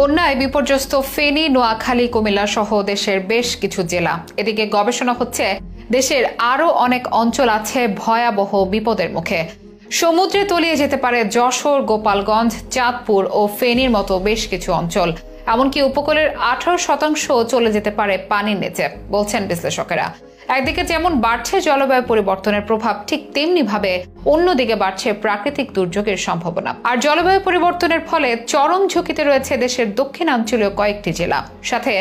বন্যায় বিপর্যস্ত ফেনী, নোয়াখালী, কুমিল্লা সহ দেশের বেশ কিছু জেলা। এদিকে গবেষণা হচ্ছে দেশের আরও অনেক অঞ্চল আছে ভয়াবহ বিপদের মুখে। সমুদ্রে তলিয়ে যেতে পারে যশোর, গোপালগঞ্জ, চাঁদপুর ও ফেনীর মতো বেশ কিছু অঞ্চল। এমনকি উপকূলের 18% চলে যেতে পারে পানির নিচে, বলছেন বিশ্লেষকেরা। একদিকে যেমন বাড়ছে জলবায়ু পরিবর্তনের প্রভাব, ঠিক তেমনি ভাবে অন্যদিকে বাড়ছে প্রাকৃতিক দুর্যোগের সম্ভাবনা। আর জলবায়ু পরিবর্তনের ফলে চরম ঝুঁকিতে রয়েছে দেশের দক্ষিণাঞ্চলীয় কয়েকটি জেলা, সাথে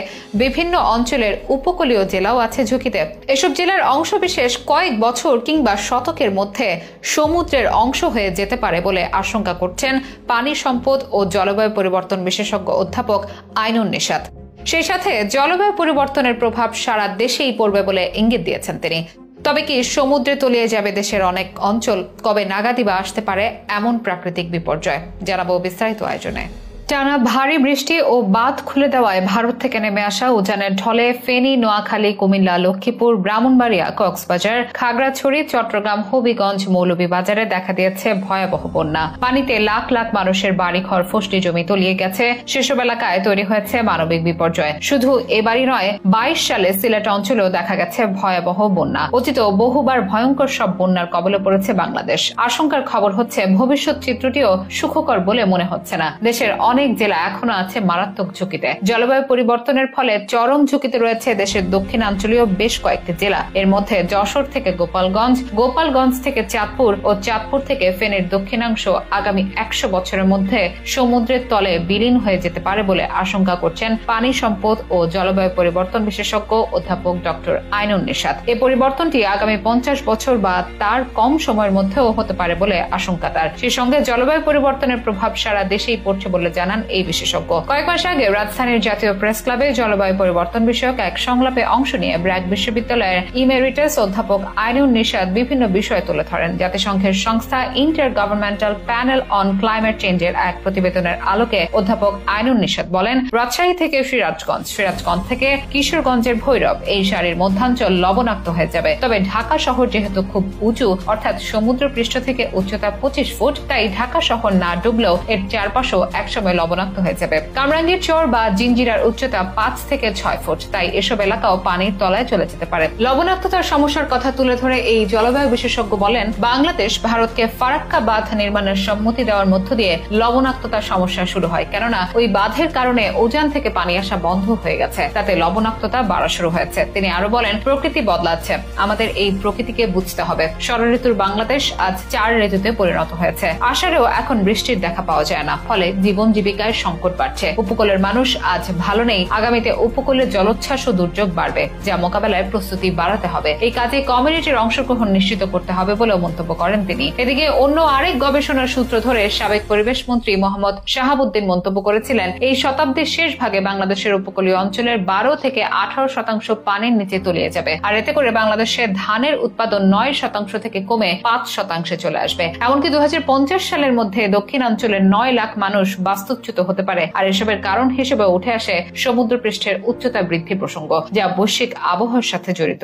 বিভিন্ন অঞ্চলের উপকূলীয় জেলাও আছে ঝুঁকিতে। এসব জেলার অংশবিশেষ কয়েক বছর কিংবা শতকের মধ্যে সমুদ্রের অংশ হয়ে যেতে পারে বলে আশঙ্কা করছেন পানি সম্পদ ও জলবায়ু পরিবর্তন বিশেষজ্ঞ অধ্যাপক আইনুন নিশাত। সেই সাথে জলবায়ু পরিবর্তনের প্রভাব সারা দেশেই পড়বে বলে ইঙ্গিত দিয়েছেন তিনি। তবে কি সমুদ্রে তলিয়ে যাবে দেশের অনেক অঞ্চল? কবে নাগাদই বা আসতে পারে এমন প্রাকৃতিক বিপর্যয়? জানাবো বিস্তারিত আয়োজনে। টানা ভারী বৃষ্টি ও বাঁধ খুলে দেওয়ায় ভারত থেকে নেমে আসা উজানের ঢলে ফেনী, নোয়াখালী, কুমিল্লা, লক্ষ্মীপুর, ব্রাহ্মণবাড়িয়া, কক্সবাজার, খাগড়াছড়ি, চট্টগ্রাম, হবিগঞ্জ, মৌলভীবাজারে দেখা দিয়েছে ভয়াবহ বন্যা। পানিতে লাখ লাখ মানুষের বাড়িঘর, ফসলি জমি তলিয়ে গেছে। সেসব এলাকায় তৈরি হয়েছে মানবিক বিপর্যয়। শুধু এবারই নয়, 22 সালে সিলেট অঞ্চলেও দেখা গেছে ভয়াবহ বন্যা। অতীত বহুবার ভয়ঙ্কর সব বন্যার কবলে পড়েছে বাংলাদেশ। আশঙ্কার খবর হচ্ছে ভবিষ্যৎ চিত্রটিও সুখকর বলে মনে হচ্ছে না। দেশের অনেক জেলা এখনো আছে মারাত্মক ঝুঁকিতে। জলবায়ু পরিবর্তনের ফলে চরম ঝুঁকিতে রয়েছে দেশের দক্ষিণাঞ্চলীয় বেশ কয়েকটি জেলা। এর মধ্যে যশোর থেকে গোপালগঞ্জ, গোপালগঞ্জ থেকে চাঁদপুর ও চাঁদপুর থেকে ফেনীর দক্ষিণাংশ আগামী 100 বছরের মধ্যে সমুদ্রের তলে বিলীন হয়ে যেতে পারে বলে আশঙ্কা করছেন পানি সম্পদ ও জলবায়ু পরিবর্তন বিশেষজ্ঞ অধ্যাপক ডক্টর আইনুন নিশাত। এই পরিবর্তনটি আগামী 50 বছর বা তার কম সময়ের মধ্যেও হতে পারে বলে আশঙ্কা তার। সেই সঙ্গে জলবায়ু পরিবর্তনের প্রভাব সারা দেশেই পড়ছে বলে জানান এই বিশেষজ্ঞ। কয়েক মাস আগে রাজধানীর জাতীয় প্রেস ক্লাবে জলবায়ু পরিবর্তন বিষয়ক এক সংলাপে অংশ নিয়ে ব্র্যাক বিশ্ববিদ্যালয়ের ইমেরিটাস অধ্যাপক আইনুন নিশাত বিভিন্ন বিষয় তুলে ধরেন। জাতিসংঘের সংস্থা inter governmental panel on climate চেঞ্জের এক প্রতিবেদনের আলোকে অধ্যাপক আইনুন নিশাত বলেন, রাজশাহী থেকে সিরাজগঞ্জ, সিরাজগঞ্জ থেকে কিশোরগঞ্জের ভৈরব, এই সারির মধ্যাঞ্চল লবণাক্ত হয়ে যাবে। তবে ঢাকা শহর যেহেতু খুব উঁচু, অর্থাৎ সমুদ্র পৃষ্ঠ থেকে উচ্চতা 25 ফুট, তাই ঢাকা শহর না ডুবলেও এর চারপাশেও একসময় লবণাক্ত হয়ে যাবে। কামরাঙ্গীর চর বা জিঞ্জিরার উচ্চতা 5 থেকে 6 ফুট, তাই এসব এলাকাও পানির তলায় চলে যেতে পারে। লবণাক্ততার সমস্যার কথা তুলে ধরে এই জলবায়ু বিশেষজ্ঞ বলেন, বাংলাদেশ ভারতকে ফারাক্কা বাঁধ নির্মাণের সম্মতি দেওয়ার মধ্য দিয়ে লবণাক্ততার সমস্যা শুরু হয়। কেননা ওই বাঁধের কারণে উজান থেকে পানি আসা বন্ধ হয়ে গেছে, তাতে লবণাক্ততা বাড়া শুরু হয়েছে। তিনি আরো বলেন, প্রকৃতি বদলাচ্ছে, আমাদের এই প্রকৃতিকে বুঝতে হবে। ষড়ঋতুর বাংলাদেশ আজ 4 ঋতুতে পরিণত হয়েছে। আষাঢ়েও এখন বৃষ্টির দেখা পাওয়া যায় না, ফলে জীবন জীবিকায় সংকট বাড়ছে। উপকূলের মানুষ আজ ভালো নেই, আগামীতে উপকূলে জলোচ্ছ্বাস ও দুর্যোগ বাড়বে, যা মোকাবেলায় প্রস্তুতি বাড়াতে হবে। এই কাজে কমিউনিটির অংশগ্রহণ নিশ্চিত করতে হবে বলেও মন্তব্য করেন তিনি। এদিকে অন্য আরেক গবেষণার সূত্র ধরে সাবেক পরিবেশ মন্ত্রী মোহাম্মদ শাহাবুদ্দিন মন্তব্য করেছিলেন, এই শতাব্দীর শেষ ভাগে বাংলাদেশের উপকূলীয় অঞ্চলের 12 থেকে 18% পানির নিচে তলিয়ে যাবে। আর এতে করে বাংলাদেশে ধানের উৎপাদন 9% থেকে কমে 5% চলে আসবে। এমনকি 2050 সালের মধ্যে দক্ষিণাঞ্চলের 9 লাখ মানুষ বাস্তুচ্যুত হতে পারে। আর এসবের কারণ হিসেবে উঠে আসে সমুদ্রপৃষ্ঠের উচ্চতা বৃদ্ধি প্রসঙ্গ, যা বৈশ্বিক আবহাওয়ার সাথে জড়িত।